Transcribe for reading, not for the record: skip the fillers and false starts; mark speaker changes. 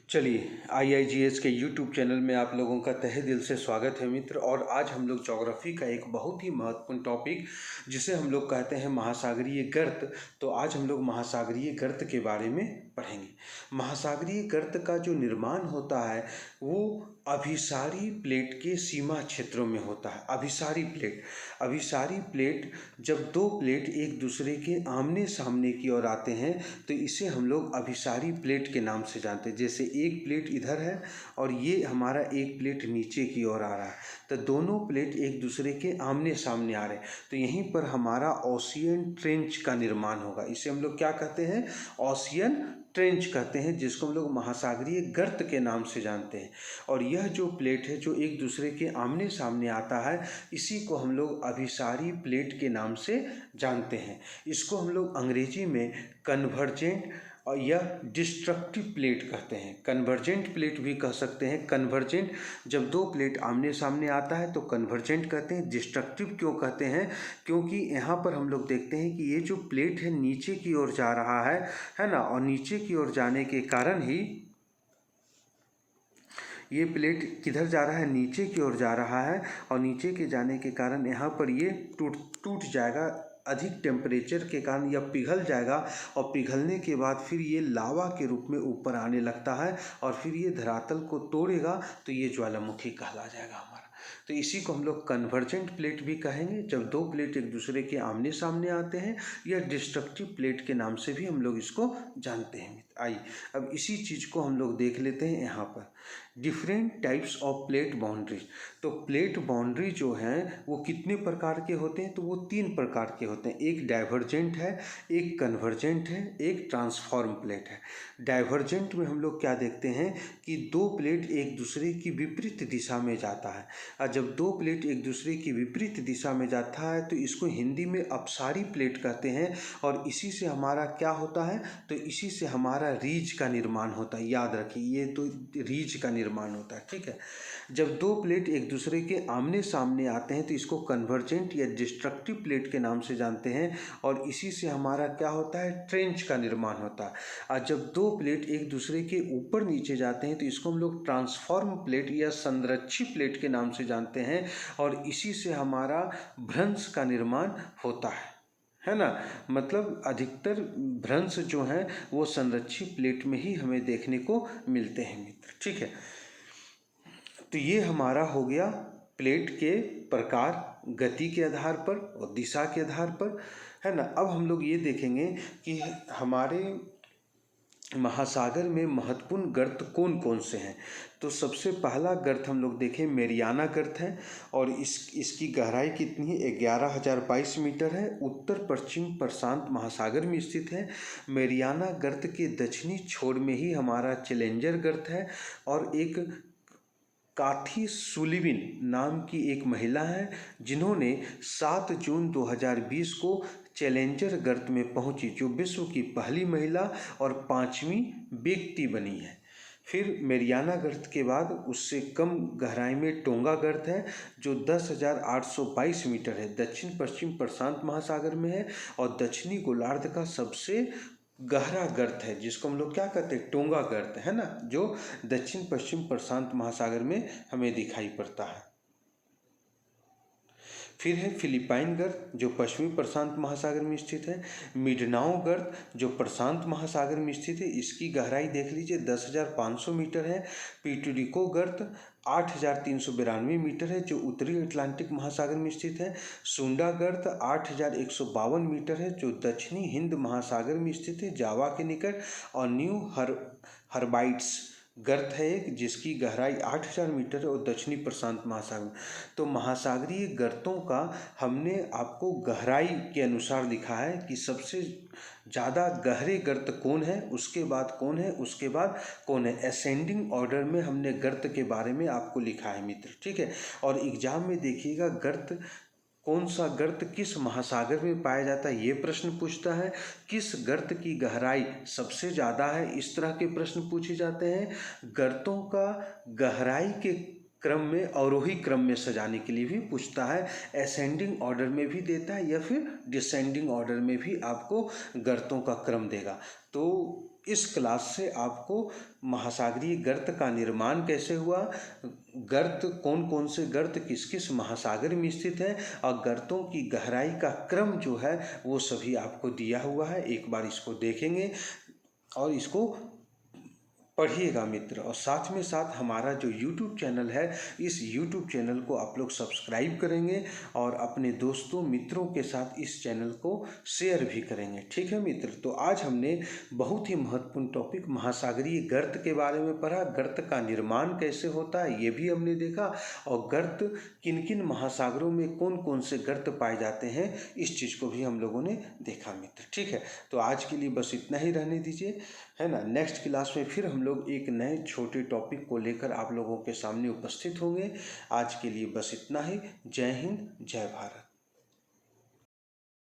Speaker 1: चलिए IIGS के YouTube channel में आप लोगों का तहे दिल से स्वागत है मित्र। और आज हम लोग ज्योग्राफी का एक बहुत ही महत्वपूर्ण टॉपिक जिसे हम लोग कहते हैं महासागरीय गर्त, तो आज हम लोग महासागरीय गर्त के बारे में पढ़ेंगे। महासागरीय गर्त का जो निर्माण होता है वो अभिसारी प्लेट के सीमा क्षेत्रों में होता है। अभिसारी प्लेट जब दो प्लेट एक दूसरे के आमने सामने की ओर आते हैं तो इसे हम लोग अभिसारी प्लेट के नाम से जानते हैं। जैसे एक प्लेट इधर है और ये हमारा एक प्लेट नीचे की ओर आ रहा है, तो दोनों प्लेट एक दूसरे के आमने सामने आ रहे हैं, तो यहीं पर हमारा ओशियन ट्रेंच का निर्माण होगा। इसे हम लोग क्या कहते हैं? ओशियन ट्रेंच कहते हैं, जिसको हम लोग महासागरीय गर्त के नाम से जानते हैं। और यह जो प्लेट है जो एक दूसरे के आमने सामने आता है, इसी को हम लोग अभिसारी प्लेट के नाम से जानते हैं। इसको हम लोग अंग्रेजी में कन्वर्जेंट और यह डिस्ट्रक्टिव प्लेट कहते हैं। कन्वर्जेंट प्लेट भी कह सकते हैं। कन्वर्जेंट जब दो प्लेट आमने सामने आता है तो कन्वर्जेंट कहते हैं। डिस्ट्रक्टिव क्यों कहते हैं? क्योंकि यहाँ पर हम लोग देखते हैं कि ये जो प्लेट है नीचे की ओर जा रहा है ना, और नीचे की ओर जाने के कारण ही ये प्लेट किधर जा रहा है? नीचे की ओर जा रहा है, और नीचे के जाने के कारण यहाँ पर ये टूट जाएगा। अधिक टेम्परेचर के कारण यह पिघल जाएगा, और पिघलने के बाद फिर ये लावा के रूप में ऊपर आने लगता है, और फिर ये धरातल को तोड़ेगा तो ये ज्वालामुखी कहला जाएगा हमारा। तो इसी को हम लोग कन्वर्जेंट प्लेट भी कहेंगे, जब दो प्लेट एक दूसरे के आमने सामने आते हैं। या डिस्ट्रक्टिव प्लेट के नाम से भी हम लोग इसको जानते हैं। आइए अब इसी चीज़ को हम लोग देख लेते हैं। यहाँ पर different types of plate boundaries. तो प्लेट बाउंड्री जो हैं वो कितने प्रकार के होते हैं? तो वो 3 प्रकार के होते हैं। एक डाइवर्जेंट है, एक कन्वर्जेंट है, एक ट्रांसफॉर्म प्लेट है। डाइवर्जेंट में हम लोग क्या देखते हैं कि दो प्लेट एक दूसरे की विपरीत दिशा में जाता है। और जब दो प्लेट एक दूसरे की विपरीत दिशा में जाता है तो इसको हिंदी में अपसारी प्लेट कहते हैं। और इसी से हमारा क्या होता है? तो इसी से हमारा रीज का निर्माण होता है। याद रखिए, ये तो रीज का निर्माण होता है, ठीक है। जब दो प्लेट एक दूसरे के आमने सामने आते हैं तो इसको कन्वर्जेंट या डिस्ट्रक्टिव प्लेट के नाम से जानते हैं। और इसी से हमारा क्या होता है? ट्रेंच का निर्माण होता है। और जब दो प्लेट एक दूसरे के ऊपर नीचे जाते हैं तो इसको हम लोग ट्रांसफॉर्म प्लेट या संरक्षी प्लेट के नाम से जानते हैं। और इसी से हमारा भ्रंश का निर्माण होता है ना। मतलब अधिकतर भ्रंश जो हैं वो संरक्षी प्लेट में ही हमें देखने को मिलते हैं मित्र, ठीक है। तो ये हमारा हो गया प्लेट के प्रकार, गति के आधार पर और दिशा के आधार पर, है ना। अब हम लोग ये देखेंगे कि हमारे महासागर में महत्वपूर्ण गर्त कौन कौन से हैं। तो सबसे पहला गर्त हम लोग देखें मेरियाना गर्त है, और इसकी गहराई कितनी है? 11,022 मीटर है। उत्तर पश्चिम प्रशांत महासागर में स्थित है। मेरियाना गर्त के दक्षिणी छोर में ही हमारा चैलेंजर गर्त है। और एक काथी सुलिविन नाम की एक महिला है जिन्होंने 7 जून 2020 को चैलेंजर गर्त में पहुंची, जो विश्व की पहली महिला और 5वीं व्यक्ति बनी है। फिर मेरियाना गर्त के बाद उससे कम गहराई में टोंगा गर्त है जो 10,822 मीटर है, दक्षिण पश्चिम प्रशांत महासागर में है, और दक्षिणी गोलार्ध का सबसे गहरा गर्त है, जिसको हम लोग क्या कहते हैं? टोंगा गर्त, है ना, जो दक्षिण पश्चिम प्रशांत महासागर में हमें दिखाई पड़ता है। फिर है फिलिपाइन गर्त जो पश्चिमी प्रशांत महासागर में स्थित है। मिडनाओ गर्त जो प्रशांत महासागर में स्थित है, इसकी गहराई देख लीजिए 10,500 मीटर है। पिटुरिको गर्त 8,392 मीटर है, जो उत्तरी अटलांटिक महासागर में स्थित है। सुंडा गर्त 8,152 मीटर है, जो दक्षिणी हिंद महासागर में स्थित है, जावा के निकट। और न्यू हर्बाइट्स गर्त है एक, जिसकी गहराई 8,000 मीटर है और दक्षिणी प्रशांत महासागर। तो महासागरीय गर्तों का हमने आपको गहराई के अनुसार लिखा है कि सबसे ज़्यादा गहरे गर्त कौन है, उसके बाद कौन है, उसके बाद कौन है। असेंडिंग ऑर्डर में हमने गर्त के बारे में आपको लिखा है मित्र, ठीक है। और एग्जाम में देखिएगा गर्त कौन सा गर्त किस महासागर में पाया जाता है, ये प्रश्न पूछता है। किस गर्त की गहराई सबसे ज़्यादा है, इस तरह के प्रश्न पूछे जाते हैं। गर्तों का गहराई के क्रम में अवरोही क्रम में सजाने के लिए भी पूछता है। असेंडिंग ऑर्डर में भी देता है या फिर डिसेंडिंग ऑर्डर में भी आपको गर्तों का क्रम देगा। तो इस क्लास से आपको महासागरीय गर्त का निर्माण कैसे हुआ, गर्त कौन कौन से गर्त किस किस महासागर में स्थित हैं और गर्तों की गहराई का क्रम जो है वो सभी आपको दिया हुआ है। एक बार इसको देखेंगे और इसको पढ़िएगा मित्र, और साथ में साथ हमारा जो YouTube चैनल है इस YouTube चैनल को आप लोग सब्सक्राइब करेंगे और अपने दोस्तों मित्रों के साथ इस चैनल को शेयर भी करेंगे। ठीक है मित्र, तो आज हमने बहुत ही महत्वपूर्ण टॉपिक महासागरीय गर्त के बारे में पढ़ा, गर्त का निर्माण कैसे होता है ये भी हमने देखा, और गर्त किन किन महासागरों में कौन कौन से गर्त पाए जाते हैं इस चीज़ को भी हम लोगों ने देखा मित्र। ठीक है, तो आज के लिए बस इतना ही रहने दीजिए, है ना। नेक्स्ट क्लास में फिर हम लोग एक नए छोटे टॉपिक को लेकर आप लोगों के सामने उपस्थित होंगे। आज के लिए बस इतना ही। जय हिंद, जय भारत।